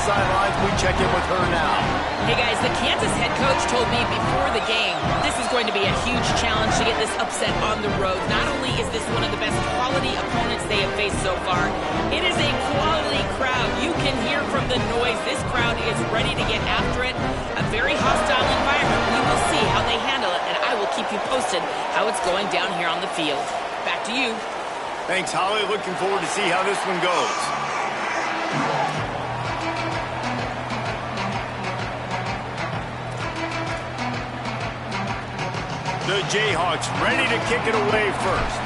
sidelines. We check in with her now. Hey guys, the Kansas head coach told me before the game this is going to be a huge challenge to get this upset on the road. Not only is this one of the best quality opponents they have faced so far, it is a quality crowd. You can hear from the noise. This crowd is ready to get after it. A very hostile environment. We will see how they handle it, and I will keep you posted how it's going down here on the field. Back to you. Thanks, Holly. Looking forward to see how this one goes. The Jayhawks ready to kick it away first.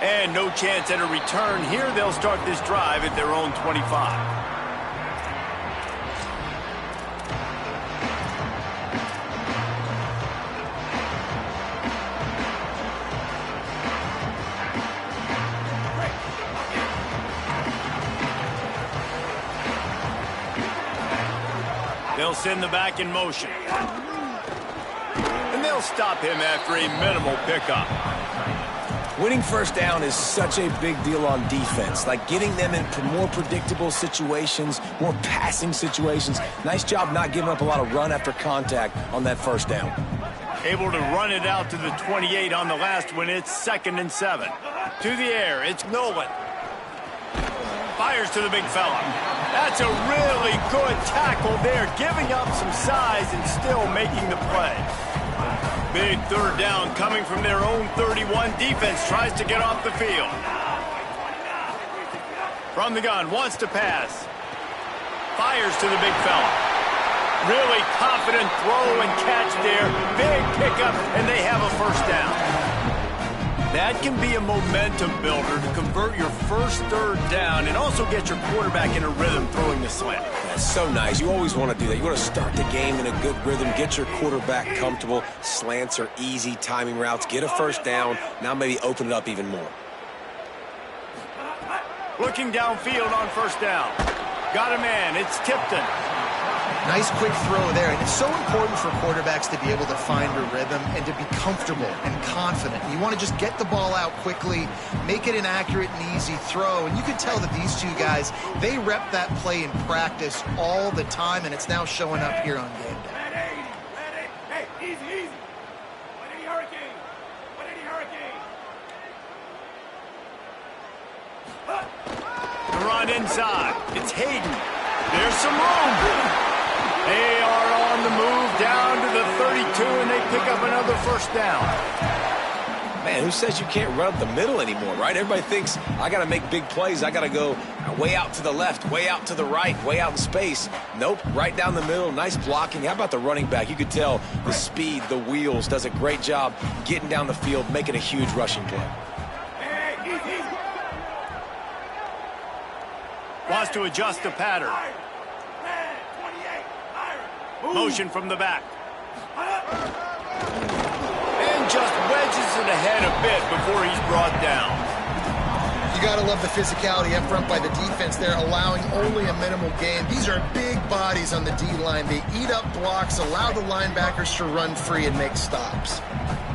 And no chance at a return here. They'll start this drive at their own 25. They'll send the back in motion. And they'll stop him after a minimal pickup. Winning first down is such a big deal on defense, like getting them into more predictable situations, more passing situations. Nice job not giving up a lot of run after contact on that first down. Able to run it out to the 28 on the last one. It's 2nd and 7. To the air, it's Nolan. Fires to the big fella. That's a really good tackle there, giving up some size and still making the play. Big third down coming from their own 31. Defense tries to get off the field. From the gun, wants to pass. Fires to the big fella. Really confident throw and catch there. Big pickup, and they have a first down. That can be a momentum builder to convert your first third down and also get your quarterback in a rhythm throwing the slant. That's so nice. You always want to do that. You want to start the game in a good rhythm, get your quarterback comfortable. Slants are easy, timing routes, get a first down. Now maybe open it up even more. Looking downfield on first down. Got a man. It's Tipton. Nice quick throw there, and it's so important for quarterbacks to be able to find a rhythm and to be comfortable and confident. You want to just get the ball out quickly, make it an accurate and easy throw, and you can tell that these two guys, they rep that play in practice all the time, and it's now showing up here on game day. Hey, easy. 180 Hurricane. 180 Hurricane. The run inside. It's Hayden. There's some room. They are on the move down to the 32, and they pick up another first down. Man, who says you can't run up the middle anymore, right? Everybody thinks, I got to make big plays. I got to go way out to the left, way out to the right, way out in space. Nope, right down the middle, nice blocking. How about the running back? You could tell the speed, the wheels, does a great job getting down the field, making a huge rushing play. Wants to adjust the pattern. Motion from the back. And just wedges it ahead a bit before he's brought down. You got to love the physicality up front by the defense there, allowing only a minimal gain. These are big bodies on the D-line. They eat up blocks, allow the linebackers to run free and make stops.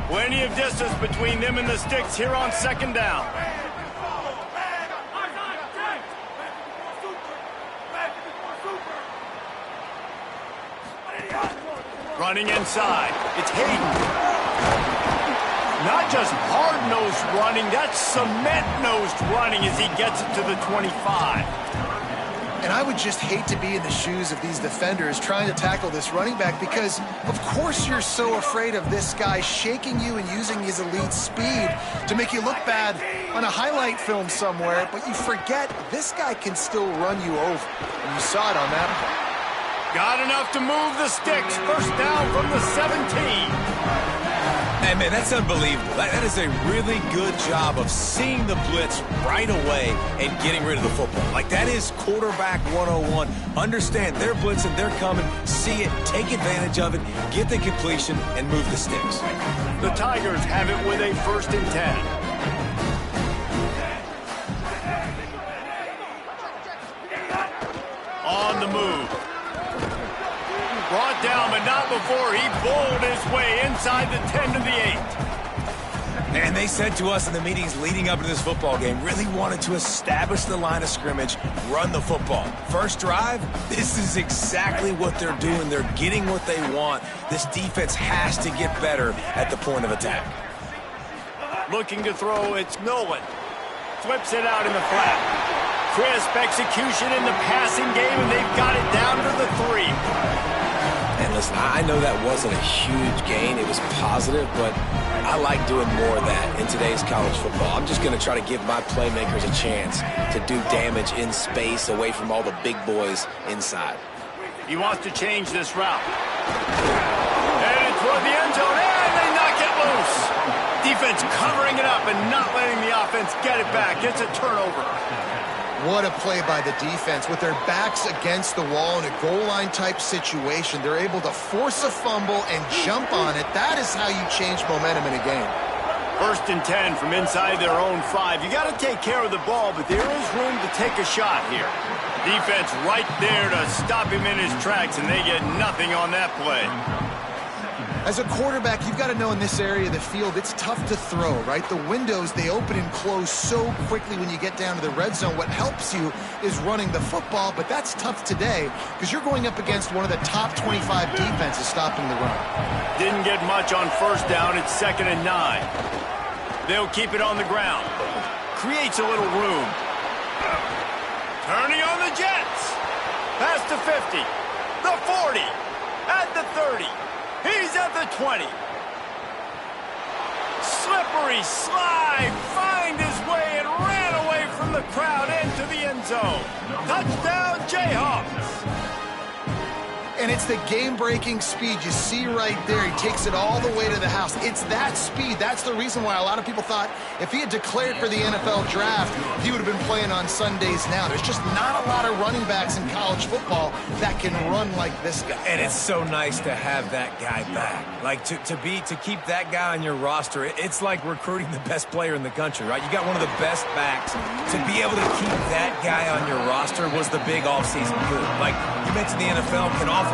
Plenty of distance between them and the sticks here on second down. Running inside, it's Hayden. Not just hard-nosed running, that's cement-nosed running as he gets it to the 25. And I would just hate to be in the shoes of these defenders trying to tackle this running back because, of course, you're so afraid of this guy shaking you and using his elite speed to make you look bad on a highlight film somewhere, but you forget this guy can still run you over. And you saw it on that play. Got enough to move the sticks. First down from the 17. Hey, man, that's unbelievable. That is a really good job of seeing the blitz right away and getting rid of the football. Like, that is quarterback 101. Understand they're blitzing, they're coming, see it, take advantage of it, get the completion, and move the sticks. The Tigers have it with a 1st and 10. On the move. Brought down, but not before he bowled his way inside the 10 to the 8. And they said to us in the meetings leading up to this football game, really wanted to establish the line of scrimmage, run the football. First drive, this is exactly what they're doing. They're getting what they want. This defense has to get better at the point of attack. Looking to throw, it's Nolan. Flips it out in the flat. Crisp execution in the passing game, and they've got it down to the 3. And listen, I know that wasn't a huge gain. It was positive, but I like doing more of that in today's college football. I'm just going to try to give my playmakers a chance to do damage in space away from all the big boys inside. He wants to change this route. Headed toward the end zone, and they knock it loose. Defense covering it up and not letting the offense get it back. It's a turnover. What a play by the defense. With their backs against the wall in a goal line type situation, they're able to force a fumble and jump on it. That is how you change momentum in a game. 1st and 10 from inside their own 5. You got to take care of the ball, but there is room to take a shot here. Defense right there to stop him in his tracks, and they get nothing on that play. As a quarterback, you've got to know in this area of the field, it's tough to throw, right? The windows, they open and close so quickly when you get down to the red zone. What helps you is running the football, but that's tough today because you're going up against one of the top 25 defenses stopping the run. Didn't get much on 1st down. It's 2nd and 9. They'll keep it on the ground. Creates a little room. Turning on the Jets. Past the 50. The 40. At the 30. He's at the 20. Slippery slide, find his way and ran away from the crowd into the end zone. Touchdown, Jayhawks. And it's the game-breaking speed you see right there. He takes it all the way to the house. It's that speed. That's the reason why a lot of people thought if he had declared for the NFL draft, he would have been playing on Sundays now. There's just not a lot of running backs in college football that can run like this guy. And it's so nice to have that guy back. Like to keep that guy on your roster, it's like recruiting the best player in the country, right? You got one of the best backs. To be able to keep that guy on your roster was the big offseason move. Like you mentioned, the NFL can also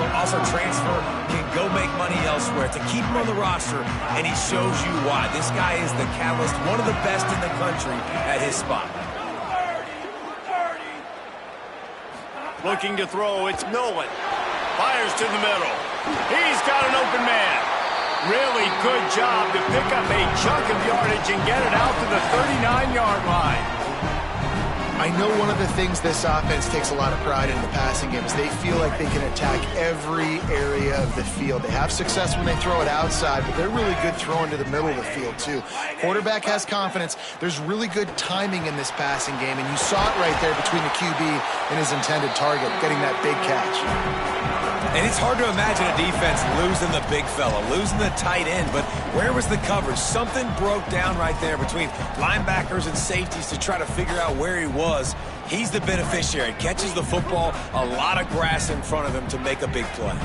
transfer, can go make money elsewhere. To keep him on the roster, and he shows you why. This guy is the catalyst, one of the best in the country at his spot. Looking to throw, it's Nolan. Fires to the middle. He's got an open man. Really good job to pick up a chunk of yardage and get it out to the 39-yard line. I know one of the things this offense takes a lot of pride in the passing game is they feel like they can attack every area of the field. They have success when they throw it outside, but they're really good throwing to the middle of the field too. Quarterback has confidence. There's really good timing in this passing game, and you saw it right there between the QB and his intended target, getting that big catch. And it's hard to imagine a defense losing the big fella, losing the tight end, but where was the coverage? Something broke down right there between linebackers and safeties to try to figure out where he was. He's the beneficiary. Catches the football, a lot of grass in front of him to make a big play.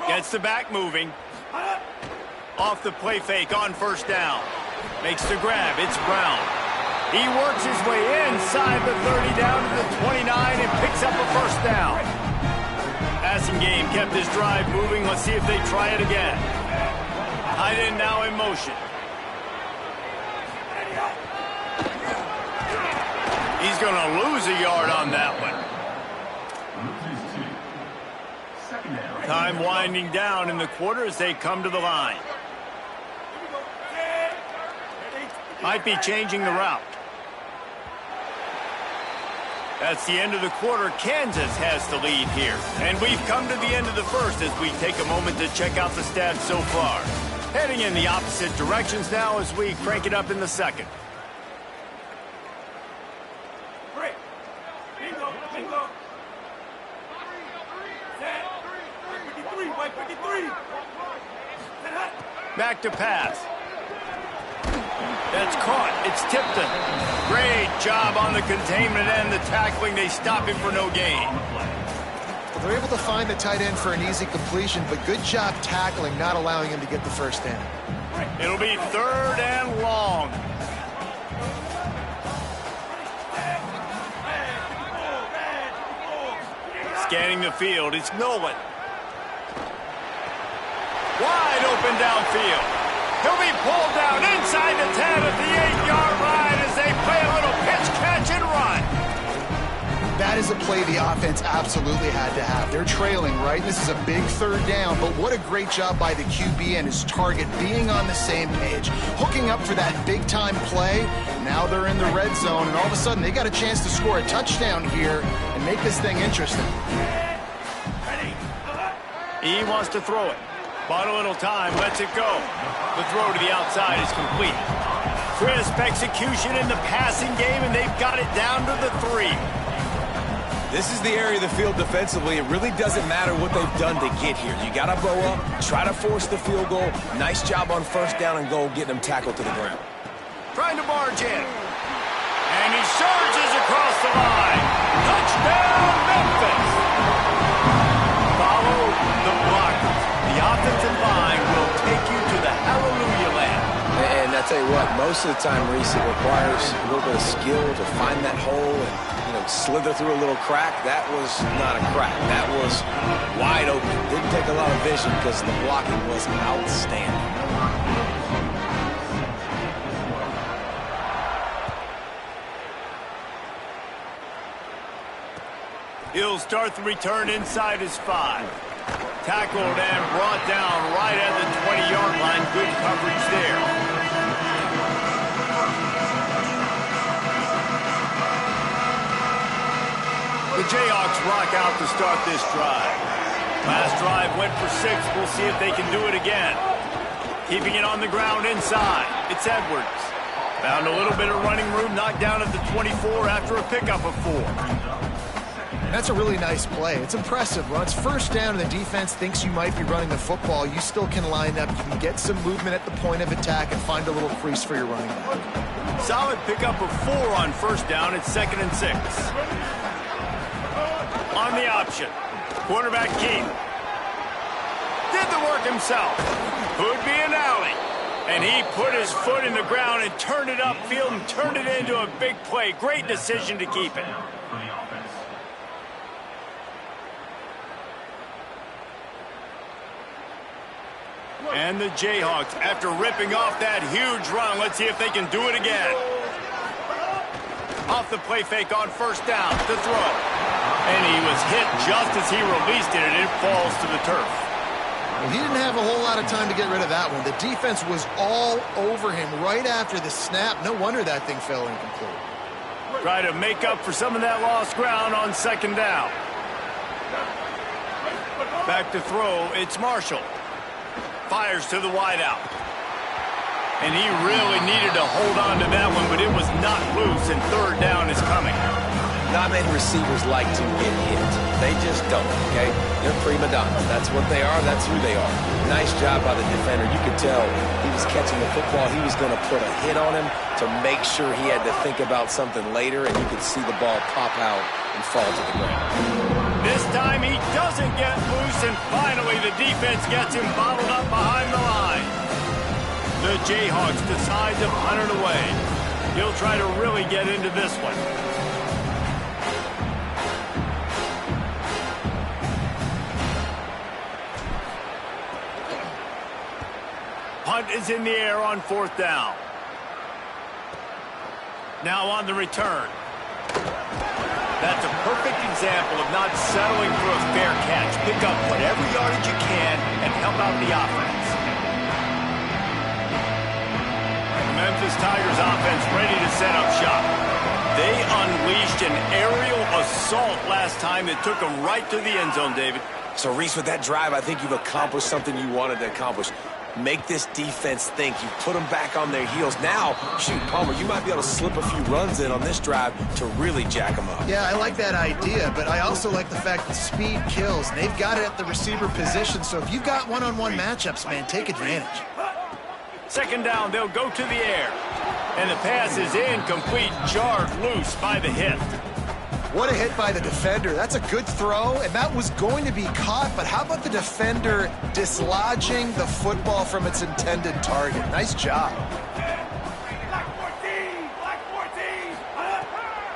Gets the back moving. Off the play fake on 1st down. Makes the grab. It's Brown. He works his way inside the 30 down to the 29 and picks up a 1st down. Passing game kept his drive moving. Let's see if they try it again. Tight end now in motion. He's going to lose a yard on that one. Time winding down in the quarter as they come to the line. Might be changing the route. That's the end of the quarter. Kansas has the lead here. And we've come to the end of the 1st as we take a moment to check out the stats so far. Heading in the opposite directions now as we crank it up in the 2nd. Bingo, bingo. Set. 53, white 53. Set hot. Back to pass. That's caught. It's Tipton. Great job on the containment and the tackling. They stop him for no gain. Well, they're able to find the tight end for an easy completion, but good job tackling, not allowing him to get the 1st down. It'll be 3rd and long. Scanning the field, it's Nolan. Wide open downfield. He'll be pulled down inside the 10 at the 8-yard line as they play a little pitch, catch, and run. That is a play the offense absolutely had to have. They're trailing, right? This is a big third down, but what a great job by the QB and his target being on the same page, hooking up for that big-time play. Now they're in the red zone, and all of a sudden they got a chance to score a touchdown here and make this thing interesting. He wants to throw it. Bought a little time, lets it go. The throw to the outside is complete. Crisp execution in the passing game, and they've got it down to the 3. This is the area of the field defensively. It really doesn't matter what they've done to get here. You got to bow up, try to force the field goal. Nice job on first down and goal, getting them tackled to the ground. Trying to barge in. And he surges across the line. Touchdown, Memphis. Follow the blockers. The offensive line will take you to the hallelujah land. And I tell you what, most of the time, Reese, it requires a little bit of skill to find that hole and slither through a little crack. That was not a crack. That was wide open. Didn't take a lot of vision because the blocking was outstanding. He'll start the return inside his 5. Tackled and brought down right at the 20-yard line. Good coverage there. The Jayhawks rock out to start this drive. Last drive went for 6. We'll see if they can do it again. Keeping it on the ground inside. It's Edwards. Found a little bit of running room, knocked down at the 24 after a pickup of 4. That's a really nice play. It's impressive. When it's first down and the defense thinks you might be running the football, you still can line up. You can get some movement at the point of attack and find a little crease for your running back. Solid pickup of 4 on first down. It's 2nd and 6. On the option, quarterback Keaton did the work himself. Could be an alley. And he put his foot in the ground and turned it upfield and turned it into a big play. Great decision to keep it. And the Jayhawks, after ripping off that huge run, let's see if they can do it again. Off the play fake on first down, the throw. And he was hit just as he released it, and it falls to the turf. Well, he didn't have a whole lot of time to get rid of that one. The defense was all over him right after the snap. No wonder that thing fell incomplete. Try to make up for some of that lost ground on second down. Back to throw, it's Marshall. Fires to the wideout. And he really needed to hold on to that one, but it was not loose, and third down is coming. Not many receivers like to get hit. They just don't, okay? They're prima donnas. That's what they are. That's who they are. Nice job by the defender. You could tell he was catching the football. He was going to put a hit on him to make sure he had to think about something later, and you could see the ball pop out and fall to the ground. This time he doesn't get loose, and finally the defense gets him bottled up behind the line. The Jayhawks decide to punt it away. He'll try to really get into this one. Punt is in the air on fourth down. Now on the return. That's a perfect example of not settling for a fair catch. Pick up whatever yardage you can and help out the offense. The Memphis Tigers offense ready to set up shop. They unleashed an aerial assault last time that took them right to the end zone, David. So, Reese, with that drive, I think you've accomplished something you wanted to accomplish. Make this defense think. You put them back on their heels. Now, shoot, Palmer, you might be able to slip a few runs in on this drive to really jack them up. Yeah, I like that idea, but I also like the fact that speed kills. They've got it at the receiver position, so if you've got one-on-one matchups, man, take advantage. Second down, they'll go to the air. And the pass is incomplete, jarred loose by the hit. What a hit by the defender. That's a good throw, and that was going to be caught, but how about the defender dislodging the football from its intended target? Nice job.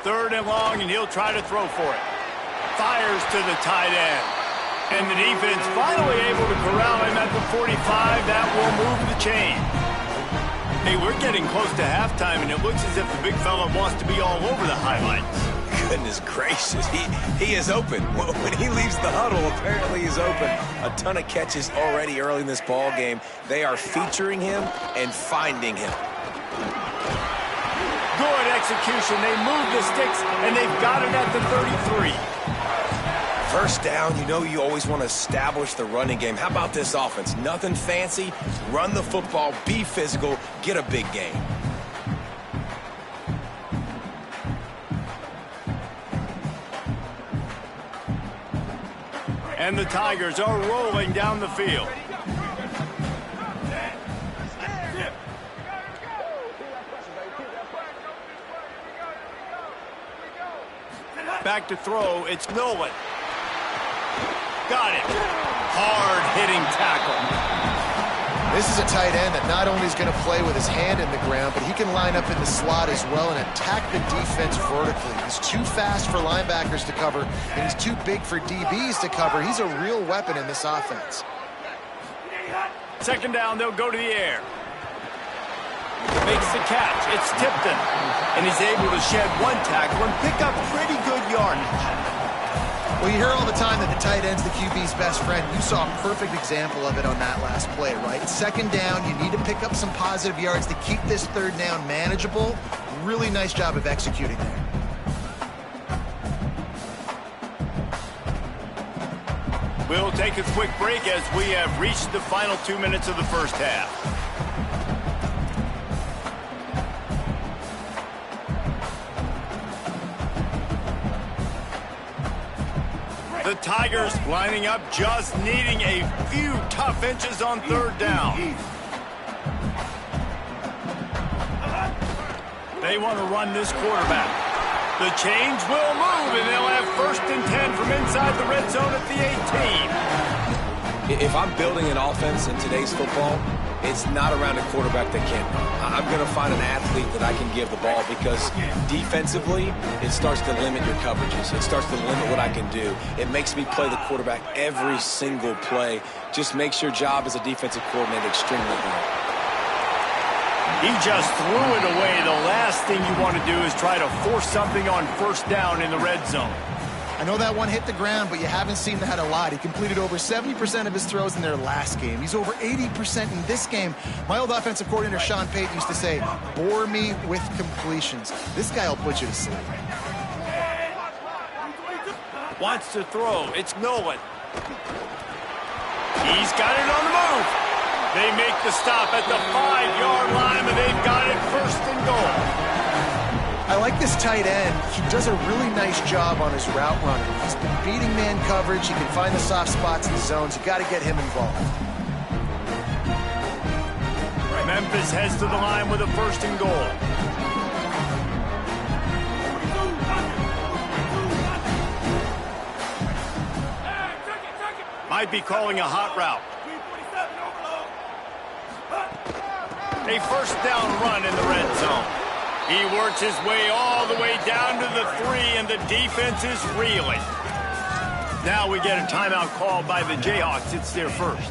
Third and long, and he'll try to throw for it. Fires to the tight end. And the defense finally able to corral him at the 45. That will move the chain. Hey, we're getting close to halftime, and it looks as if the big fella wants to be all over the highlights. Goodness gracious, he is open. When he leaves the huddle, apparently he's open. A ton of catches already early in this ball game. They are featuring him and finding him. Good execution. They move the sticks, and they've got it at the 33. First down, you know you always want to establish the running game. How about this offense? Nothing fancy. Run the football, be physical, get a big gain. And the Tigers are rolling down the field. Back to throw, it's Nolan. Got it. Hard-hitting tackle. This is a tight end that not only is going to play with his hand in the ground, but he can line up in the slot as well and attack the defense vertically. He's too fast for linebackers to cover, and he's too big for DBs to cover. He's a real weapon in this offense. Second down, they'll go to the air. Makes the catch. It's Tipton. And he's able to shed one tackle and pick up pretty good yardage. Well, you hear all the time that the tight end's the QB's best friend. You saw a perfect example of it on that last play, right? Second down, you need to pick up some positive yards to keep this third down manageable. Really nice job of executing there. We'll take a quick break as we have reached the final 2 minutes of the first half. The Tigers lining up, just needing a few tough inches on third down. They want to run this quarterback. The change will move, and they'll have 1st and 10 from inside the red zone at the 18. If I'm building an offense in today's football, it's not around a quarterback that can't run. I'm going to find an athlete that I can give the ball because defensively, it starts to limit your coverages. It starts to limit what I can do. It makes me play the quarterback every single play. Just makes your job as a defensive coordinator extremely hard. He just threw it away. The last thing you want to do is try to force something on 1st down in the red zone. I know that one hit the ground, but you haven't seen that a lot. He completed over 70% of his throws in their last game. He's over 80% in this game. My old offensive coordinator, Sean Payton, used to say, bore me with completions. This guy will put you to sleep. Wants to throw. It's Nolan. He's got it on the move. They make the stop at the 5-yard line, and they've got it 1st and goal. I like this tight end. He does a really nice job on his route running. He's been beating man coverage. He can find the soft spots in the zones. You got to get him involved. Memphis heads to the line with a 1st and goal. Might be calling a hot route. A 1st down run in the red zone. He works his way all the way down to the 3, and the defense is reeling. Now we get a timeout called by the Jayhawks. It's their 1st.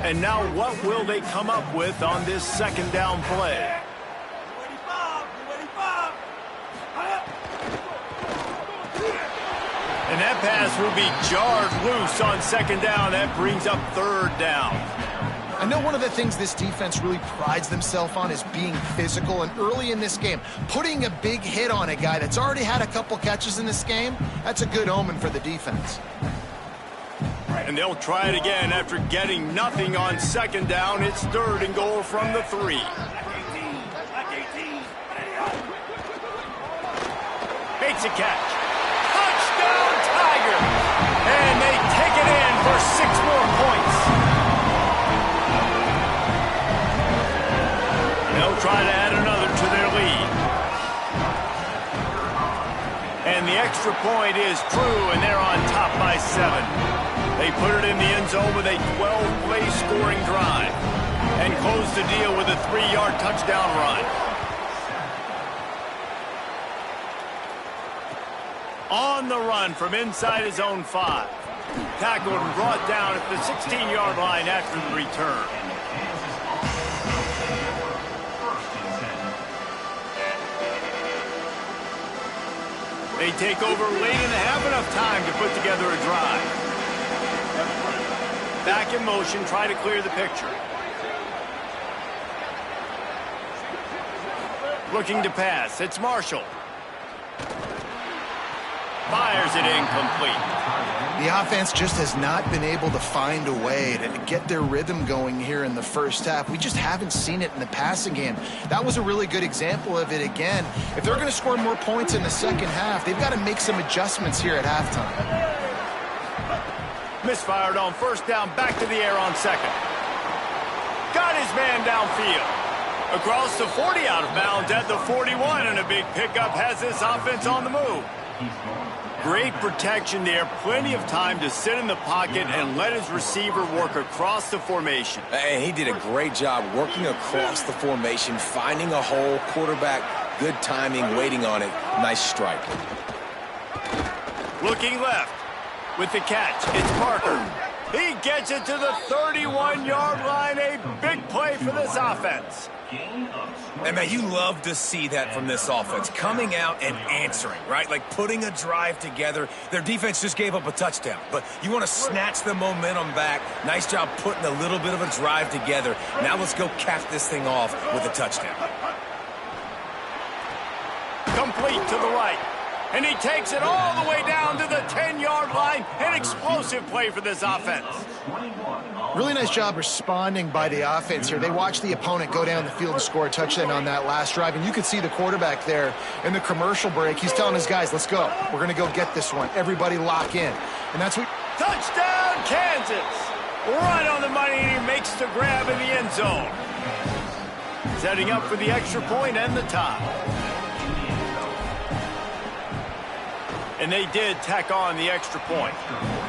And now what will they come up with on this 2nd down play? And that pass will be jarred loose on 2nd down. That brings up 3rd down. I know one of the things this defense really prides themselves on is being physical, and early in this game, putting a big hit on a guy that's already had a couple catches in this game, that's a good omen for the defense. And they'll try it again after getting nothing on 2nd down. It's 3rd and goal from the 3. Makes a catch. Touchdown, Tiger! And they take it in for 6 more points. They'll try to add another to their lead. And the extra point is true, and they're on top by 7. They put it in the end zone with a 12-play scoring drive and close the deal with a 3-yard touchdown run. On the run from inside his own 5. Tackled and brought down at the 16-yard line after the return. They take over late and have enough time to put together a drive. Back in motion, try to clear the picture. Looking to pass, it's Marshall. Fires it incomplete. The offense just has not been able to find a way to get their rhythm going here in the first half. We just haven't seen it in the passing game. That was a really good example of it again. If they're going to score more points in the second half, they've got to make some adjustments here at halftime. Misfired on first down, back to the air on second. Got his man downfield. Across the 40, out of bounds at the 41, and a big pickup has this offense on the move. Great protection there, plenty of time to sit in the pocket and let his receiver work across the formation. And he did a great job working across the formation, finding a hole, quarterback, good timing, waiting on it. Nice strike. Looking left with the catch, it's Parker. He gets it to the 31-yard line, a big play for this offense. And man, you love to see that from this offense, coming out and answering, right? Like putting a drive together. Their defense just gave up a touchdown, but you want to snatch the momentum back. Nice job putting a little bit of a drive together. Now let's go cap this thing off with a touchdown. Complete to the right. And he takes it all the way down to the 10-yard line. An explosive play for this offense. Really nice job responding by the offense here. They watched the opponent go down the field and score a touchdown on that last drive. And you could see the quarterback there in the commercial break. He's telling his guys, let's go. We're going to go get this one. Everybody lock in. And that's what... Touchdown, Kansas. Right on the money, and he makes the grab in the end zone. Setting up for the extra point and the tie. And they did tack on the extra point.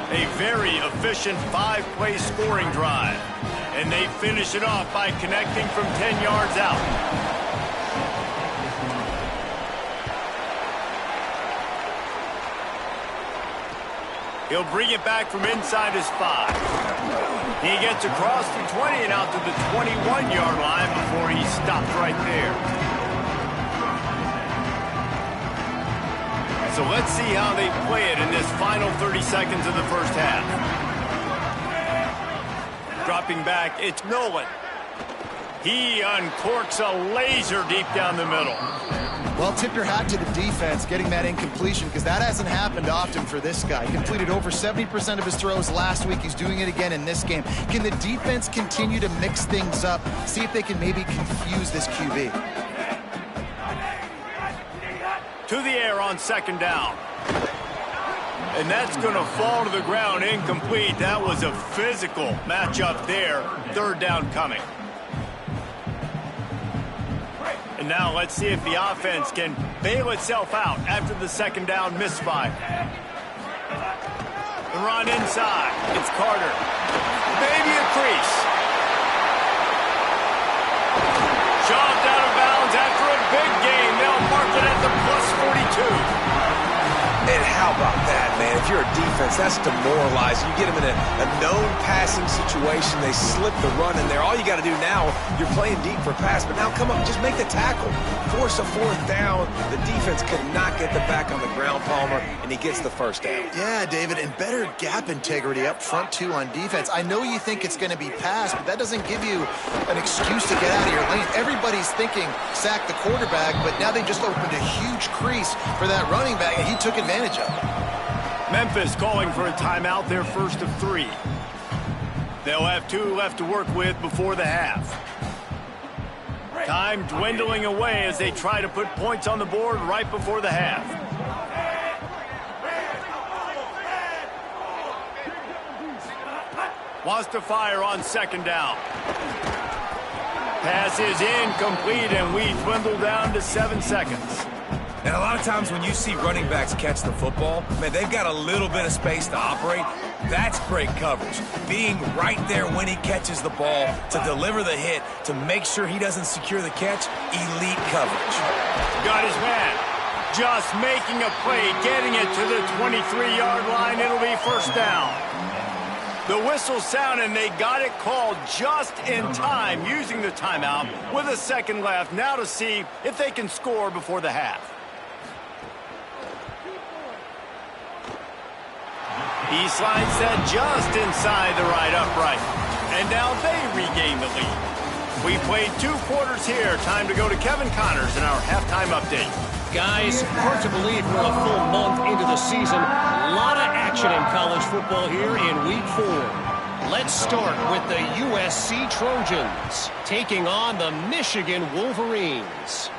A very efficient 5-play scoring drive. And they finish it off by connecting from 10 yards out. He'll bring it back from inside his 5. He gets across the 20 and out to the 21-yard line before he stopped right there. So let's see how they play it in this final 30 seconds of the first half. Dropping back, it's Nolan. He uncorks a laser deep down the middle. Well, tip your hat to the defense getting that incompletion, because that hasn't happened often for this guy. Completed over 70% of his throws last week. He's doing it again in this game. Can the defense continue to mix things up, see if they can maybe confuse this QB? To the air on second down. And that's going to fall to the ground incomplete. That was a physical matchup there. Third down coming. And now let's see if the offense can bail itself out after the second down misfire. The run inside. It's Carter. Maybe a crease. Shoved out of bounds after a big gain. They'll mark it at the +42. And how about that, man? If you're a defense, that's demoralizing. You get them in a known passing situation. They slip the run in there. All you got to do now, you're playing deep for pass, but now come up, just make the tackle. Force a fourth down. The defense could not get the back on the ground, Palmer, and he gets the first down. Yeah, David, and better gap integrity up front, too, on defense. I know you think it's going to be pass, but that doesn't give you an excuse to get out of your lane. Everybody's thinking sack the quarterback, but now they just opened a huge crease for that running back, and he took advantage of it. Memphis calling for a timeout, their first of 3. They'll have 2 left to work with before the half. Time dwindling away as they try to put points on the board right before the half. Wants to fire on second down. Pass is incomplete, and we dwindle down to 7 seconds. And a lot of times when you see running backs catch the football, man, they've got a little bit of space to operate. That's great coverage. Being right there when he catches the ball to deliver the hit, to make sure he doesn't secure the catch, elite coverage. Got his man. Just making a play, getting it to the 23-yard line. It'll be first down. The whistle sounded, and they got it called just in time, using the timeout with a second left. Now to see if they can score before the half. East line set just inside the right upright. And now they regain the lead. We played 2 quarters here. Time to go to Kevin Connors in our halftime update. Guys, hard to believe we're a full month into the season. A lot of action in college football here in Week 4. Let's start with the USC Trojans taking on the Michigan Wolverines.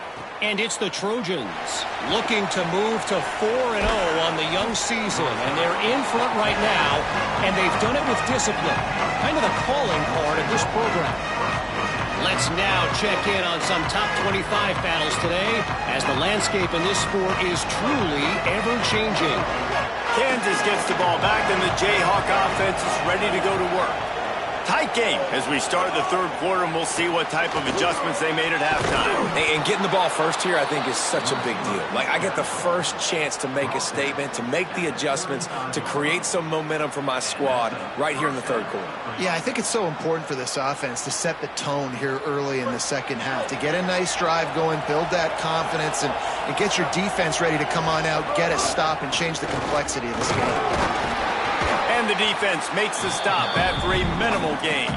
And it's the Trojans looking to move to 4-0 on the young season. And they're in front right now, and they've done it with discipline. Kind of the calling card of this program. Let's now check in on some top 25 battles today, as the landscape in this sport is truly ever-changing. Kansas gets the ball back, and the Jayhawk offense is ready to go to work. Tight game as we start the third quarter, and we'll see what type of adjustments they made at halftime. And getting the ball first here, I think, is such a big deal. Like, I get the first chance to make a statement, to make the adjustments, to create some momentum for my squad right here in the third quarter. Yeah, I think it's so important for this offense to set the tone here early in the second half, to get a nice drive going, build that confidence, and get your defense ready to come on out, get a stop, and change the complexity of this game. And the defense makes the stop after a minimal gain.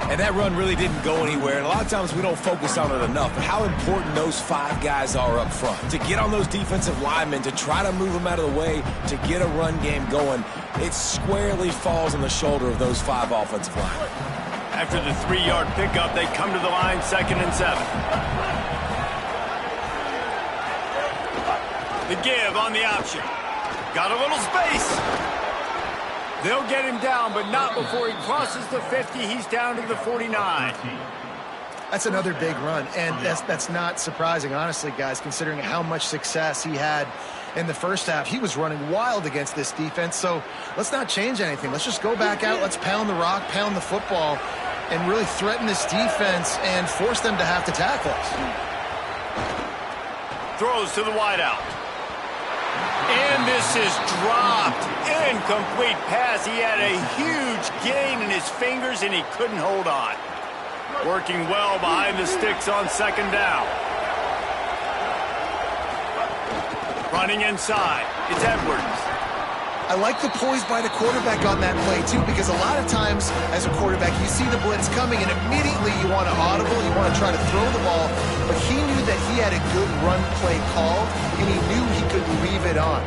And that run really didn't go anywhere. And a lot of times we don't focus on it enough. But how important those 5 guys are up front. To get on those defensive linemen, to try to move them out of the way, to get a run game going, it squarely falls on the shoulder of those 5 offensive linemen. After the 3-yard pickup, they come to the line 2nd and 7. The give on the option. Got a little space. They'll get him down, but not before he crosses the 50. He's down to the 49. That's another big run, and that's not surprising, honestly, guys, considering how much success he had in the first half. He was running wild against this defense, so let's not change anything. Let's just go back out. Let's pound the rock, pound the football, and really threaten this defense and force them to have to tackle us. Throws to the wideout. And this is dropped. Incomplete pass. He had a huge gain in his fingers, and he couldn't hold on. Working well behind the sticks on 2nd down. Running inside. It's Edwards. I like the poise by the quarterback on that play, too, because a lot of times as a quarterback, you see the blitz coming, and immediately you want to audible, you want to try to throw the ball, but he knew that he had a good run play called, and he knew he could leave it on.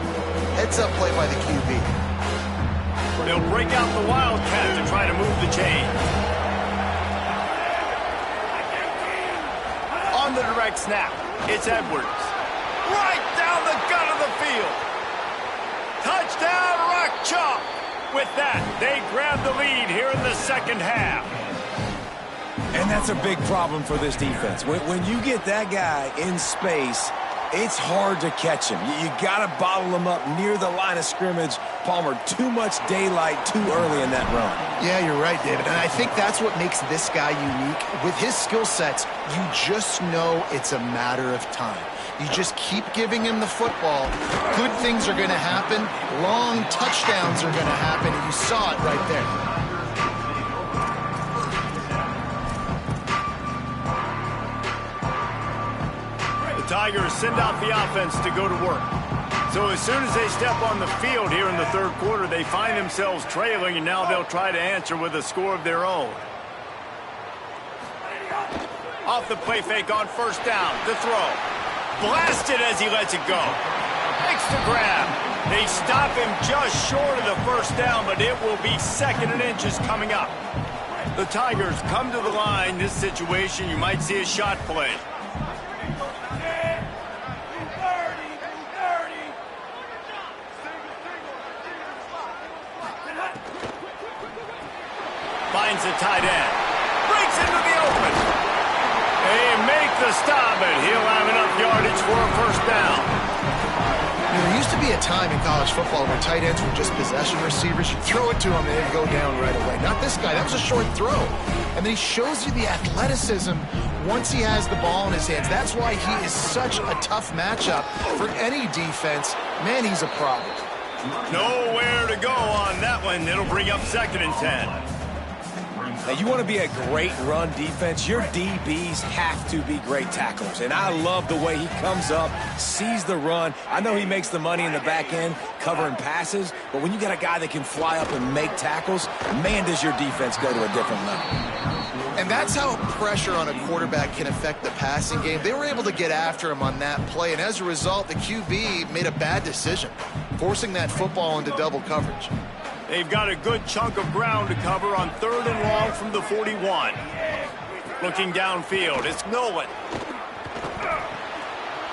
Heads-up play by the QB. They'll break out the Wildcat to try to move the chain. On the direct snap, it's Edwards. Right down the gut of the field. Touchdown, Rock Chalk. With that, they grab the lead here in the second half. And that's a big problem for this defense. When you get that guy in space, it's hard to catch him. You got to bottle him up near the line of scrimmage. Palmer, too much daylight too early in that run. Yeah, you're right, David. And I think that's what makes this guy unique. With his skill sets, you just know it's a matter of time. You just keep giving him the football. Good things are going to happen. Long touchdowns are going to happen. And you saw it right there. The Tigers send out the offense to go to work. So as soon as they step on the field here in the third quarter, they find themselves trailing, and now they'll try to answer with a score of their own. Off the play fake on 1st down. The throw. Blasted as he lets it go. Makes the grab. They stop him just short of the 1st down, but it will be 2nd and inches coming up. The Tigers come to the line. This situation, you might see a shot play. Finds the tight end. Breaks into the open. They make the stop, and he'll have enough yardage for a 1st down. You know, there used to be a time in college football where tight ends were just possession receivers. You throw it to them, and they'd go down right away. Not this guy. That was a short throw. and then he shows you the athleticism once he has the ball in his hands. That's why he is such a tough matchup for any defense. Man, he's a problem. Nowhere to go on that one. It'll bring up 2nd and 10. Now, you want to be a great run defense, your DBs have to be great tacklers. And I love the way he comes up, sees the run. I know he makes the money in the back end covering passes, but when you got a guy that can fly up and make tackles, man, does your defense go to a different level. And that's how pressure on a quarterback can affect the passing game. They were able to get after him on that play, and as a result, the QB made a bad decision, forcing that football into double coverage. They've got a good chunk of ground to cover on 3rd and long from the 41. Looking downfield, it's Nolan.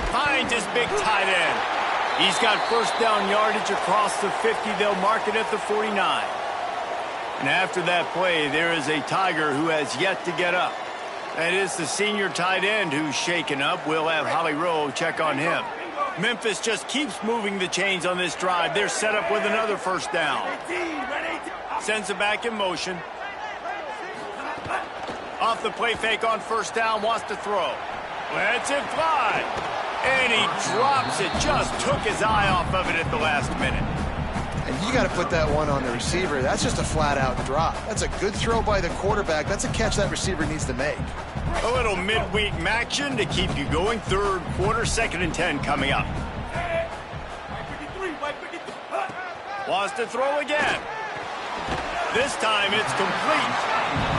Finds his big tight end. He's got first down yardage across the 50. They'll mark it at the 49. And after that play, there is a Tiger who has yet to get up. That is the senior tight end who's shaken up. We'll have Holly Rowe check on him. Memphis just keeps moving the chains on this drive. They're set up with another first down. Sends it back in motion. Off the play fake on first down, wants to throw. Lets it fly. And he drops it. Just took his eye off of it at the last minute. And you got to put that one on the receiver. That's just a flat-out drop. That's a good throw by the quarterback. That's a catch that receiver needs to make. A little midweek action to keep you going. 3rd quarter, 2nd and 10 coming up. Wants to throw again. This time it's complete.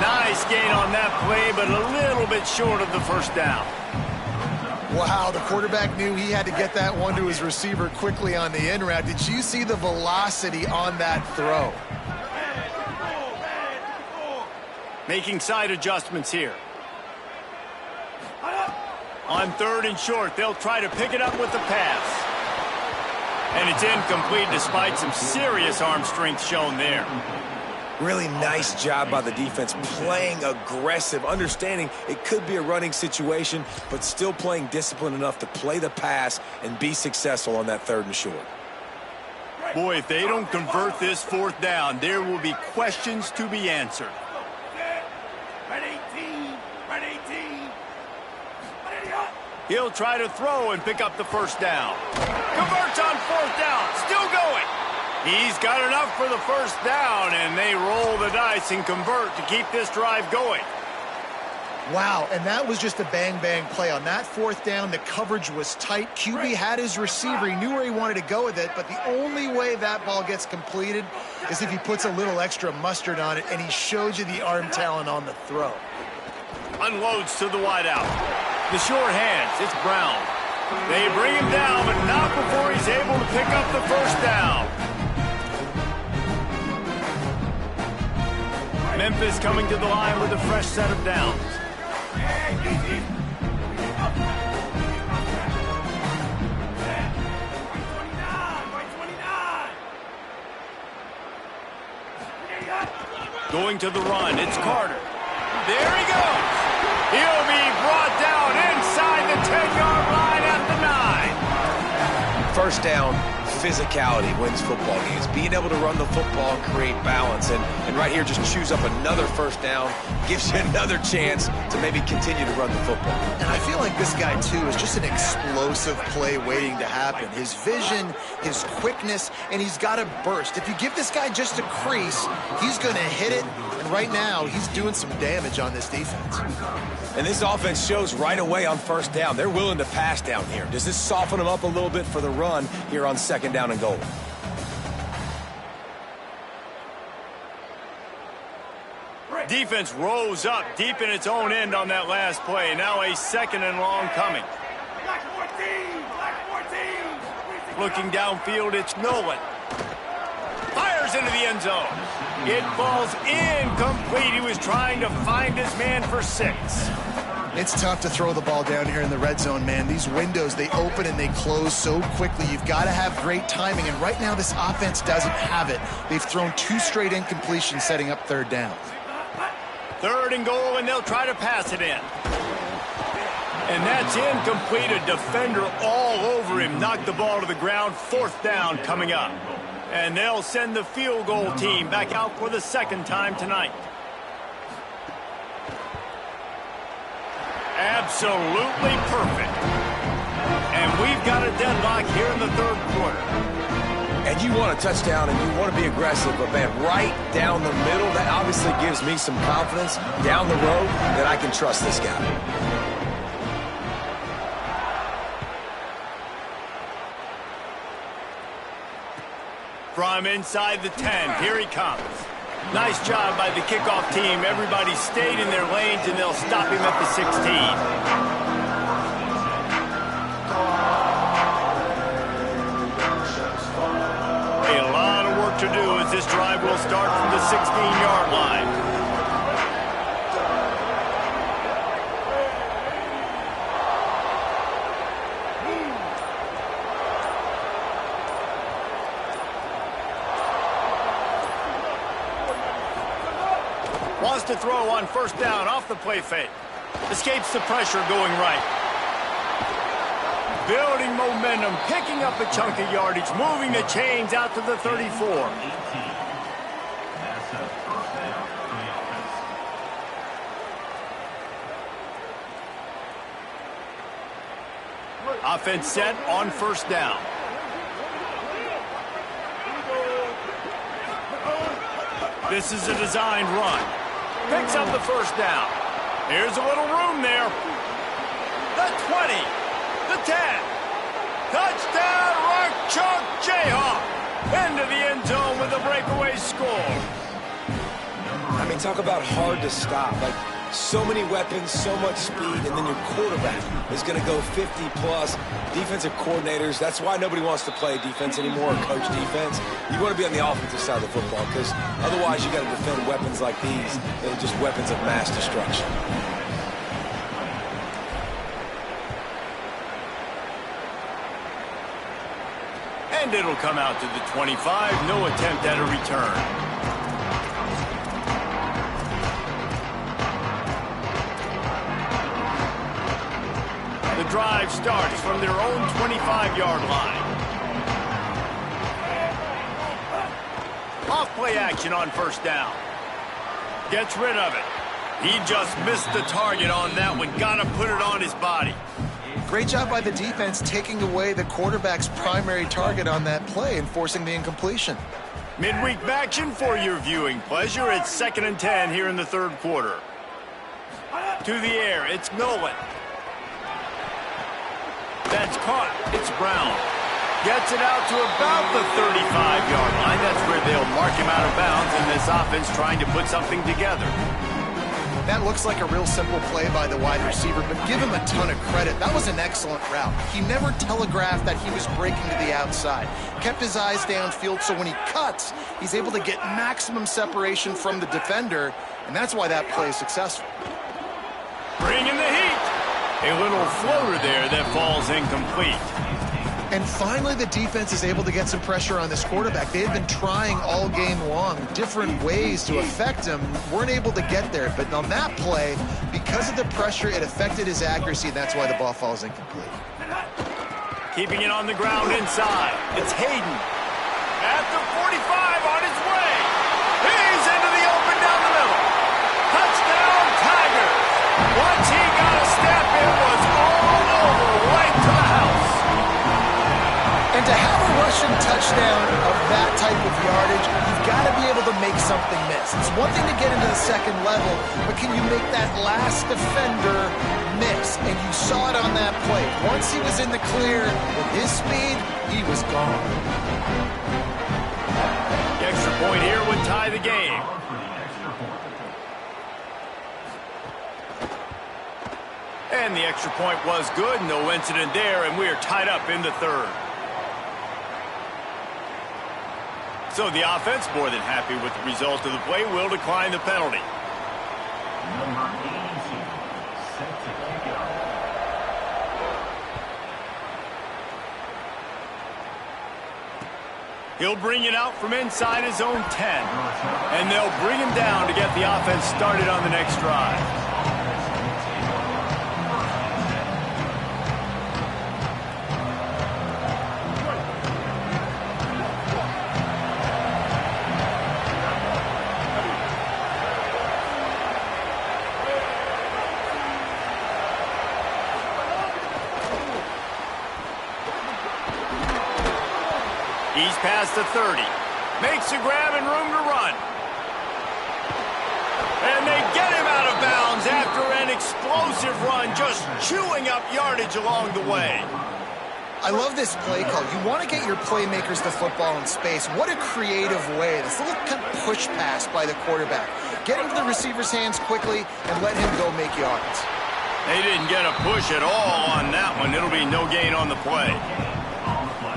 Nice gain on that play, but a little bit short of the first down. Wow, the quarterback knew he had to get that one to his receiver quickly on the in route. Did you see the velocity on that throw? Making side adjustments here. On 3rd and short, they'll try to pick it up with the pass. And it's incomplete despite some serious arm strength shown there. Really nice job by the defense, playing aggressive, understanding it could be a running situation, but still playing disciplined enough to play the pass and be successful on that 3rd and short. Boy, if they don't convert this 4th down, there will be questions to be answered. He'll try to throw and pick up the first down. Converts on 4th down, still going. He's got enough for the first down, and they roll the dice and convert to keep this drive going. Wow, and that was just a bang-bang play. On that 4th down, the coverage was tight. QB had his receiver. He knew where he wanted to go with it, but the only way that ball gets completed is if he puts a little extra mustard on it, and he showed you the arm talent on the throw. Unloads to the wideout. The short hands, it's Brown. They bring him down, but not before he's able to pick up the first down. Memphis coming to the line with a fresh set of downs. Going to the run, it's Carter. There he goes. He'll be brought down inside the 10-yard line at the 9. First down, physicality wins football games. Being able to run the football and create balance. And right here, just choose up another first down, gives you another chance to maybe continue to run the football. And I feel like this guy, too, is just an explosive play waiting to happen. His vision, his quickness, and he's got a burst. If you give this guy just a crease, he's going to hit it. And right now, he's doing some damage on this defense. And this offense shows right away on first down. They're willing to pass down here. Does this soften them up a little bit for the run here on 2nd down and goal? Defense rose up deep in its own end on that last play. Now a 2nd and long coming. Looking downfield, it's Nolan. Fires into the end zone. It falls incomplete. He was trying to find his man for 6. It's tough to throw the ball down here in the red zone, man. These windows, they open and they close so quickly. You've got to have great timing, and right now this offense doesn't have it. They've thrown 2 straight incompletions setting up 3rd down. 3rd and goal, and they'll try to pass it in. And that's incomplete. A defender all over him. Knocked the ball to the ground. 4th down coming up. And they'll send the field goal team back out for the 2nd time tonight. Absolutely perfect. And we've got a deadlock here in the third quarter. And you want a touchdown and you want to be aggressive, but man, right down the middle, that obviously gives me some confidence down the road that I can trust this guy. From inside the 10, here he comes. Nice job by the kickoff team. Everybody stayed in their lanes, and they'll stop him at the 16. To do as this drive will start from the 16-yard line. Wants to throw on first down off the play fake. Escapes the pressure going right. Building momentum, picking up a chunk of yardage, moving the chains out to the 34. Offense set on first down. This is a designed run. Picks up the first down. Here's a little room there. The 20. The 10. Touchdown, Rock Chalk Jayhawk. Into the end zone with a breakaway score. I mean, talk about hard to stop. Like, so many weapons, so much speed, and then your quarterback is going to go 50-plus. Defensive coordinators, that's why nobody wants to play defense anymore or coach defense. You want to be on the offensive side of the football because otherwise you got to defend weapons like these that are just weapons of mass destruction. And it'll come out to the 25. No attempt at a return. The drive starts from their own 25-yard line. Off play action on first down. Gets rid of it. He just missed the target on that one. Got to put it on his body. Great job by the defense taking away the quarterback's primary target on that play and forcing the incompletion. Midweek action for your viewing pleasure. It's 2nd and 10 here in the third quarter. To the air, it's Nolan. That's caught. It's Brown. Gets it out to about the 35-yard line. That's where they'll mark him out of bounds, and this offense trying to put something together. That looks like a real simple play by the wide receiver, but give him a ton of credit. That was an excellent route. He never telegraphed that he was breaking to the outside. Kept his eyes downfield, so when he cuts, he's able to get maximum separation from the defender, and that's why that play is successful. Bringing the heat. A little floater there that falls incomplete. And finally, the defense is able to get some pressure on this quarterback. They had been trying all game long different ways to affect him. Weren't able to get there. But on that play, because of the pressure, it affected his accuracy, and that's why the ball falls incomplete. Keeping it on the ground inside. It's Hayden. At the 45 on his way. He's into the open down the middle. Touchdown, Tigers. Once he got a step, it was all over right to the house. And to have a rushing touchdown of that type of yardage, you've got to be able to make something miss. It's one thing to get into the second level, but can you make that last defender miss? And you saw it on that play. Once he was in the clear with his speed, he was gone. The extra point here would tie the game. And the extra point was good. No incident there, and we are tied up in the third. So the offense, more than happy with the result of the play, will decline the penalty. He'll bring it out from inside his own 10. And they'll bring him down to get the offense started on the next drive. He's past the 30. Makes the grab and room to run. And they get him out of bounds after an explosive run, just chewing up yardage along the way. I love this play call. You want to get your playmakers the football in space. What a creative way. This little kind of push pass by the quarterback. Get into the receiver's hands quickly and let him go make yards. They didn't get a push at all on that one. It'll be no gain on the play.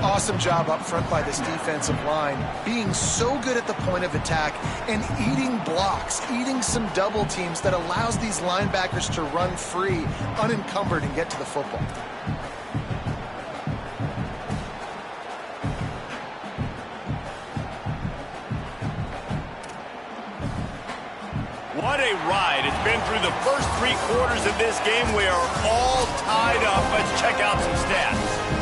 Awesome job up front by this defensive line, being so good at the point of attack and eating blocks, eating some double teams that allows these linebackers to run free, unencumbered, and get to the football. What a ride. It's been through the first 3 quarters of this game. We are all tied up. Let's check out some stats.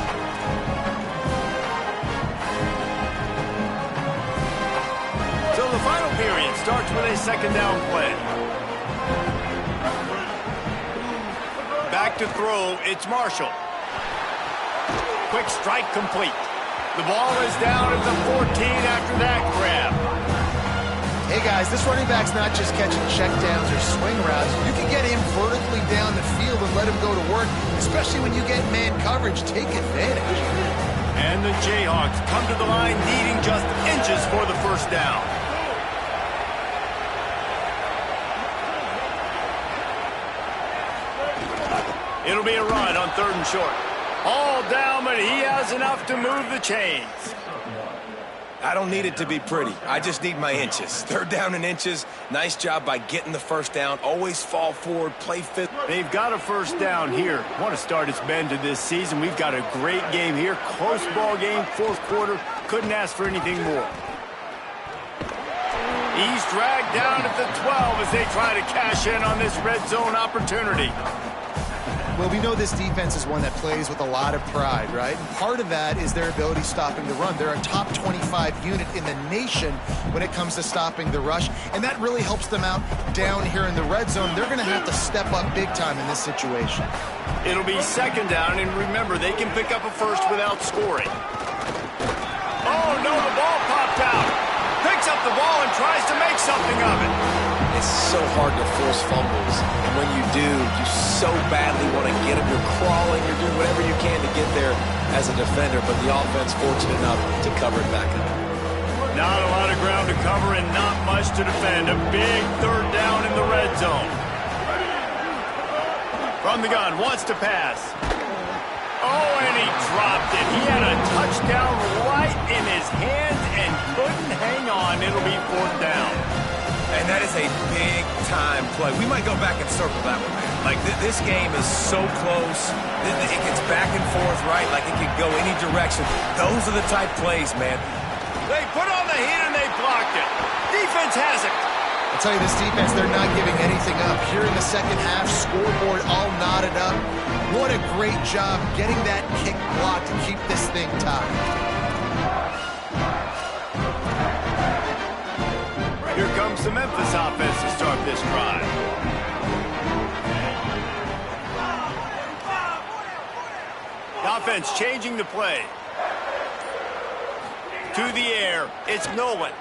So the final period starts with a second down play. Back to throw, it's Marshall. Quick strike complete. The ball is down at the 14 after that grab. Hey guys, this running back's not just catching checkdowns or swing routes. You can get him vertically down the field and let him go to work, especially when you get man coverage. Take advantage. And the Jayhawks come to the line needing just inches for the first down. It'll be a run on 3rd and short. All down, but he has enough to move the chains. I don't need it to be pretty. I just need my inches. 3rd down and inches. Nice job by getting the first down. Always fall forward, play fifth. They've got a first down here. Want to start its bend to this season. We've got a great game here. Close ball game, 4th quarter. Couldn't ask for anything more. He's dragged down at the 12 as they try to cash in on this red zone opportunity. Well, we know this defense is one that plays with a lot of pride, right? And part of that is their ability stopping the run. They're a top 25 unit in the nation when it comes to stopping the rush, and that really helps them out down here in the red zone. They're going to have to step up big time in this situation. It'll be second down, and remember, they can pick up a first without scoring. Oh, no, the ball popped out. Picks up the ball and tries to make something of it. It's so hard to force fumbles. And when you do, you so badly want to get them. You're crawling, you're doing whatever you can to get there as a defender, but the offense fortunate enough to cover it back up. Not a lot of ground to cover and not much to defend. A big 3rd down in the red zone. From the gun, wants to pass. Oh, and he dropped it. He had a touchdown right in his hands and couldn't hang on. It'll be 4th down. And that is a big-time play. We might go back and circle that one, man. Like, this game is so close. It gets back and forth, right? Like, it could go any direction. Those are the type plays, man. They put on the heat and they blocked it. Defense has it. I'll tell you, this defense, they're not giving anything up. Here in the second half, scoreboard all knotted up. What a great job getting that kick block to keep this thing tied. Here comes the Memphis offense to start this drive. The offense changing the play. To the air, it's Nolan.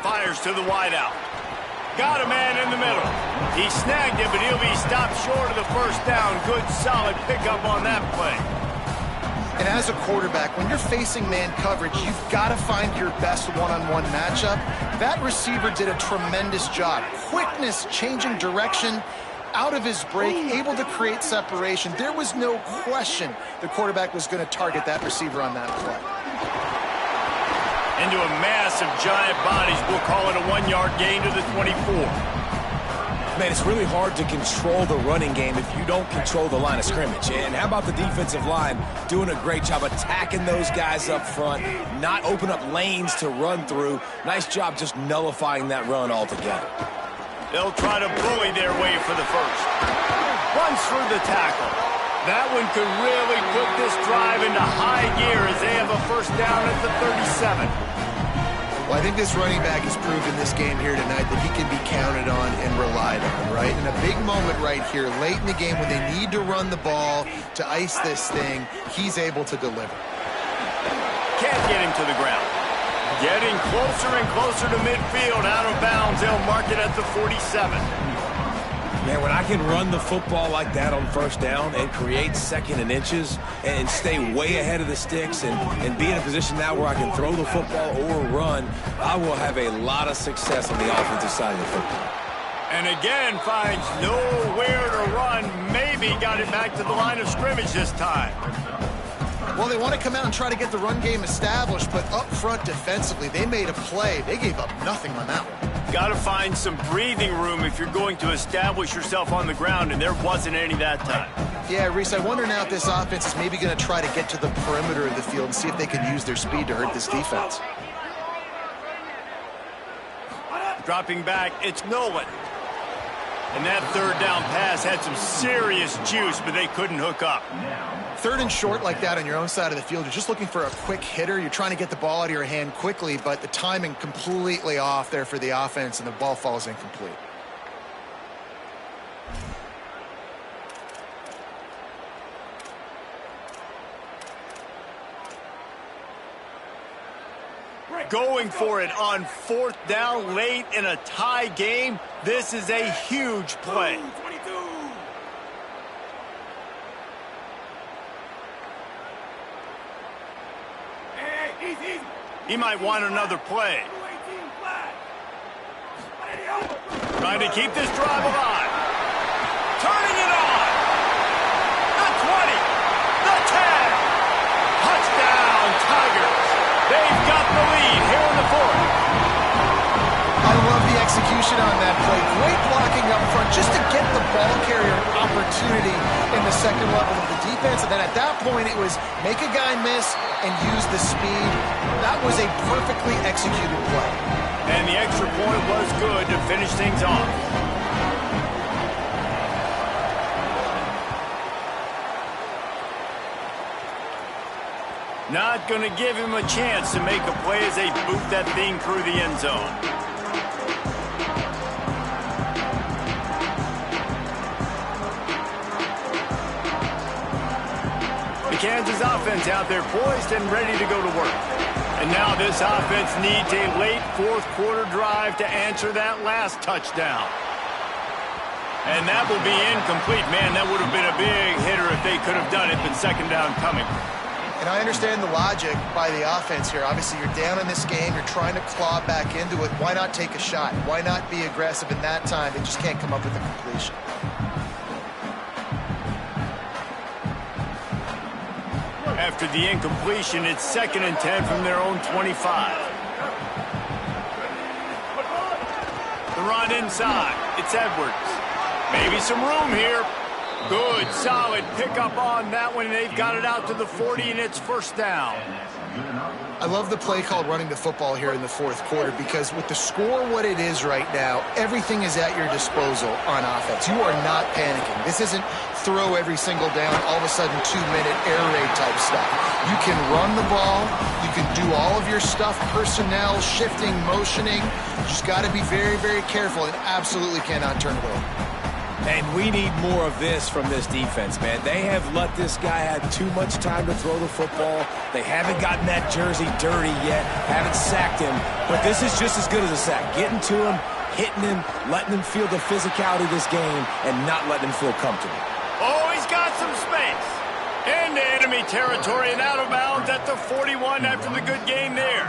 Fires to the wideout. Got a man in the middle. He snagged it, but he'll be stopped short of the first down. Good, solid pickup on that play. And as a quarterback, when you're facing man coverage, you've got to find your best one-on-one matchup. That receiver did a tremendous job. Quickness, changing direction, out of his break, able to create separation. There was no question the quarterback was going to target that receiver on that play. Into a mass of giant bodies. We'll call it a 1-yard gain to the 24. Man, it's really hard to control the running game if you don't control the line of scrimmage. And how about the defensive line doing a great job attacking those guys up front, not open up lanes to run through. Nice job just nullifying that run altogether. They'll try to bully their way for the first. Runs through the tackle. That one could really put this drive into high gear as they have a first down at the 37. Well, I think this running back has proven this game here tonight that he can be counted on and relied on, right? In a big moment right here, late in the game when they need to run the ball to ice this thing, he's able to deliver. can't get him to the ground. Getting closer and closer to midfield, out of bounds. They'll mark it at the 47. Man, when I can run the football like that on first down and create second and inches and stay way ahead of the sticks and be in a position now where I can throw the football or run, I will have a lot of success on the offensive side of the football. And again, finds nowhere to run. Maybe got it back to the line of scrimmage this time. Well, they want to come out and try to get the run game established, but up front defensively, they made a play. They gave up nothing on that one. Got to find some breathing room if you're going to establish yourself on the ground, and there wasn't any that time. Yeah, Reese, I wonder now if this offense is maybe going to try to get to the perimeter of the field and see if they can use their speed to hurt this defense. Dropping back, it's Nolan. And that third down pass had some serious juice, but they couldn't hook up. Third and short like that on your own side of the field, you're just looking for a quick hitter. You're trying to get the ball out of your hand quickly, but the timing completely off there for the offense, and the ball falls incomplete. Going for it on fourth down late in a tie game. This is a huge play. 22. Hey, easy. He might want another play. 18 flat. Trying to keep this drive alive. Turning it on. The 20. The 10. Touchdown, Tigers. They've got the lead here in the fourth. I love the execution on that play. Great blocking up front just to get the ball carrier an opportunity in the second level of the defense. And then at that point, it was make a guy miss and use the speed. That was a perfectly executed play. And the extra point was good to finish things off. Not going to give him a chance to make a play as they boot that thing through the end zone. The Kansas offense out there poised and ready to go to work. And now this offense needs a late fourth quarter drive to answer that last touchdown. And that will be incomplete. Man, that would have been a big hitter if they could have done it, but second down coming. And I understand the logic by the offense here. Obviously, you're down in this game. You're trying to claw back into it. Why not take a shot? Why not be aggressive in that time? They just can't come up with a completion. After the incompletion, it's 2nd and 10 from their own 25. The run inside. It's Edwards. Maybe some room here. Good, solid pickup on that one. They've got it out to the 40, and it's first down. I love the play called running the football here in the fourth quarter because with the score what it is right now, everything is at your disposal on offense. You are not panicking. This isn't throw every single down, all of a sudden 2-minute air raid type stuff. You can run the ball. You can do all of your stuff, personnel, shifting, motioning. You just got to be very, very careful and absolutely cannot turn it over. And we need more of this from this defense, man. They have let this guy have too much time to throw the football. They haven't gotten that jersey dirty yet, haven't sacked him. But this is just as good as a sack. Getting to him, hitting him, letting him feel the physicality of this game, and not letting him feel comfortable. Oh, he's got some space. Into enemy territory and out of bounds at the 41 after the good gain there.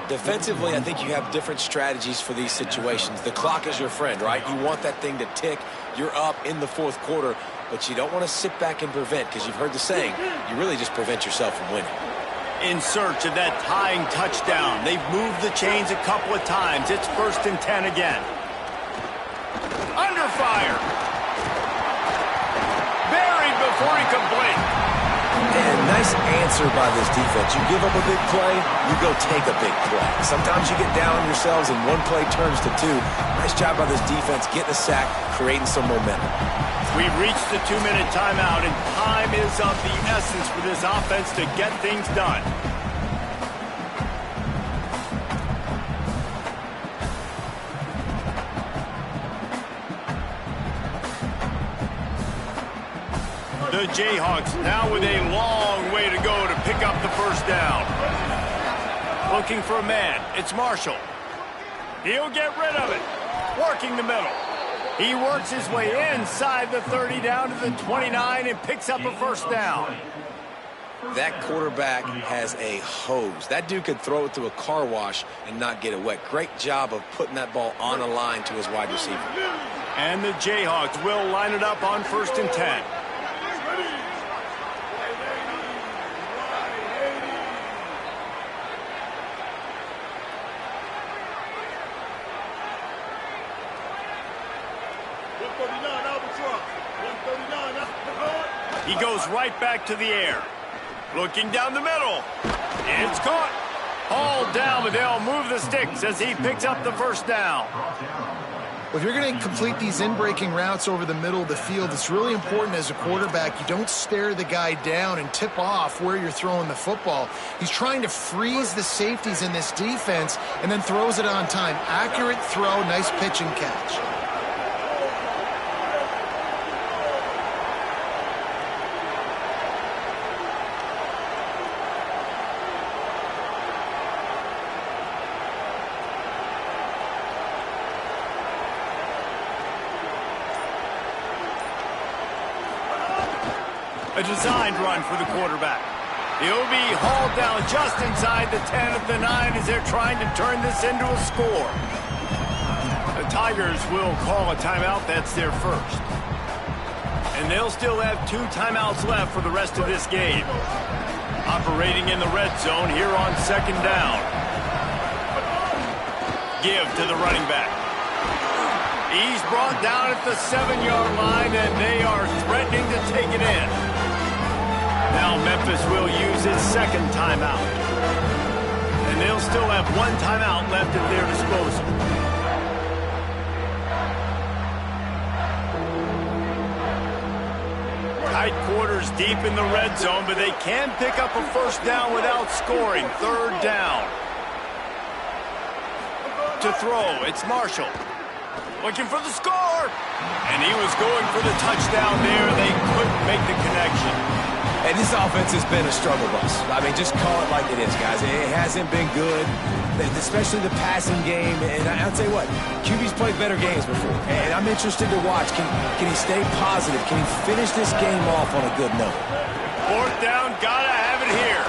Defensively, I think you have different strategies for these situations. The clock is your friend, right? You want that thing to tick. You're up in the fourth quarter, but you don't want to sit back and prevent because you've heard the saying, you really just prevent yourself from winning. In search of that tying touchdown. They've moved the chains a couple of times. It's 1st and 10 again. Under fire. Buried before he could blink. And nice answer by this defense. You give up a big play, you go take a big play. Sometimes you get down on yourselves and one play turns to two. Nice job by this defense getting a sack, creating some momentum. We've reached the 2-minute timeout, and time is of the essence for this offense to get things done. The Jayhawks now with a long way to go to pick up the first down. Looking for a man. It's Marshall. He'll get rid of it. Working the middle. He works his way inside the 30 down to the 29 and picks up a first down. That quarterback has a hose. That dude could throw it through a car wash and not get it wet. Great job of putting that ball on a line to his wide receiver. And the Jayhawks will line it up on 1st and 10. He goes right back to the air. Looking down the middle. It's caught. Hauled down, but they'll move the sticks as he picks up the first down. Well, if you're going to complete these in-breaking routes over the middle of the field, it's really important as a quarterback you don't stare the guy down and tip off where you're throwing the football. He's trying to freeze the safeties in this defense and then throws it on time. Accurate throw, nice pitch and catch. A designed run for the quarterback. He'll be hauled down just inside the 10 of the 9 as they're trying to turn this into a score. The Tigers will call a timeout. That's their first. And they'll still have 2 timeouts left for the rest of this game. Operating in the red zone here on 2nd down. Give to the running back. He's brought down at the 7-yard line, and they are threatening to take it in. Now Memphis will use his 2nd timeout. And they'll still have 1 timeout left at their disposal. Tight quarters deep in the red zone, but they can pick up a first down without scoring. 3rd down. To throw, it's Marshall. Looking for the score. And he was going for the touchdown there. They couldn't make the connection. And this offense has been a struggle bus. I mean, just call it like it is, guys. It hasn't been good, especially the passing game. And I'll tell you what, QB's played better games before. And I'm interested to watch. Can he stay positive? Can he finish this game off on a good note? 4th down, gotta have it here.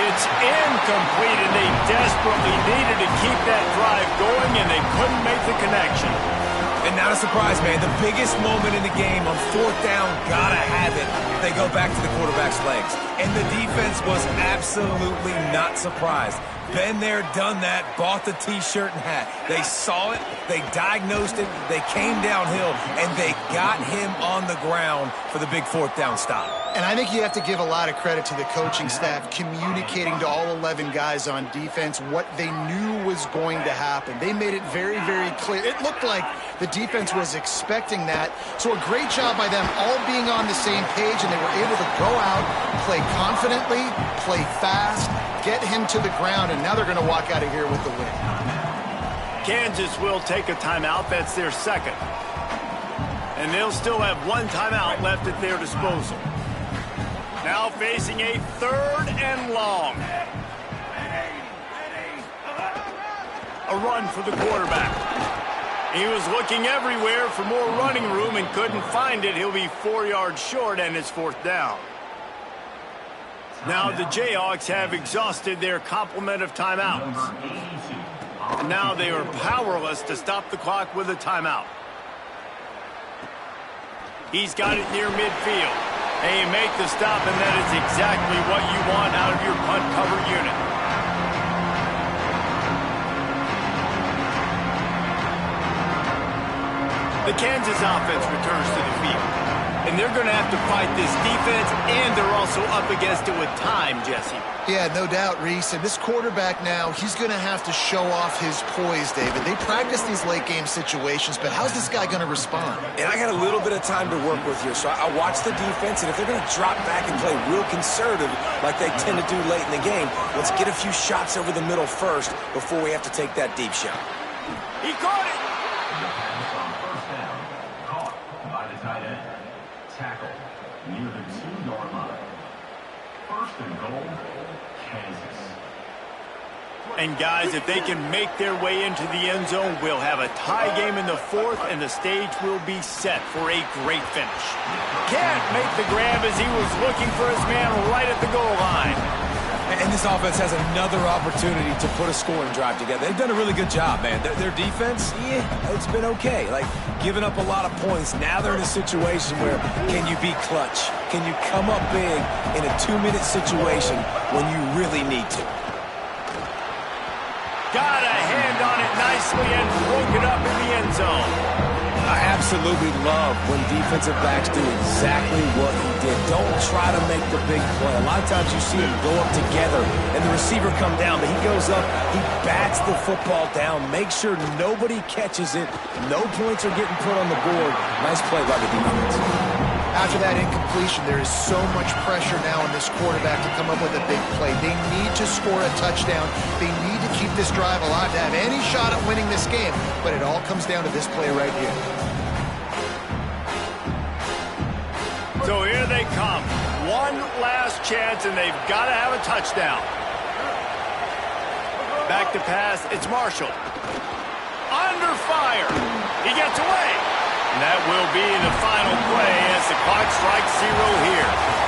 It's incomplete, and they desperately needed to keep that drive going, and they couldn't make the connection. And not a surprise, man. The biggest moment in the game on 4th down, gotta have it. They go back to the quarterback's legs. And the defense was absolutely not surprised. Been there, done that, bought the T-shirt and hat. They saw it, they diagnosed it, they came downhill, and they got him on the ground for the big 4th down stop. And I think you have to give a lot of credit to the coaching staff communicating to all 11 guys on defense what they knew was going to happen. They made it very, very clear. It looked like the defense was expecting that. So a great job by them all being on the same page, and they were able to go out, play confidently, play fast, get him to the ground, and now they're going to walk out of here with the win. Kansas will take a timeout. That's their 2nd. And they'll still have 1 timeout left at their disposal. Now facing a 3rd and long. A run for the quarterback. He was looking everywhere for more running room and couldn't find it. He'll be 4 yards short, and it's 4th down. Now the Jayhawks have exhausted their complement of timeouts. And now they are powerless to stop the clock with a timeout. He's got it near midfield. Hey, make the stop, and that is exactly what you want out of your punt cover unit. The Kansas offense returns to the field. And they're going to have to fight this defense, and they're also up against it with time, Jesse. Yeah, no doubt, Reese. And this quarterback now, he's going to have to show off his poise, David. They practice these late-game situations, but how's this guy going to respond? And I got a little bit of time to work with here, so I watch the defense, and if they're going to drop back and play real conservative like they tend to do late in the game, let's get a few shots over the middle first before we have to take that deep shot. He caught it! tackle near the 2-yard line. First and goal, Kansas. And guys, if they can make their way into the end zone, we'll have a tie game in the fourth, and the stage will be set for a great finish. Can't make the grab as he was looking for his man right at the goal line. And this offense has another opportunity to put a scoring drive together. They've done a really good job, man. Their defense, yeah, it's been okay. Like, giving up a lot of points. Now they're in a situation where can you be clutch? Can you come up big in a 2-minute situation when you really need to? Got a hand on it nicely and broke it up in the end zone. I absolutely love when defensive backs do exactly what he did. Don't try to make the big play. A lot of times you see him go up together and the receiver come down, but he goes up, he bats the football down, make sure nobody catches it, no points are getting put on the board. Nice play by the defense. After that incompletion, there is so much pressure now on this quarterback to come up with a big play. They need to score a touchdown. They need to keep this drive alive to have any shot at winning this game. But it all comes down to this play right here. So here they come. One last chance, and they've got to have a touchdown. Back to pass. It's Marshall. Under fire. He gets away. And that will be the final play as the clock strikes 0 here.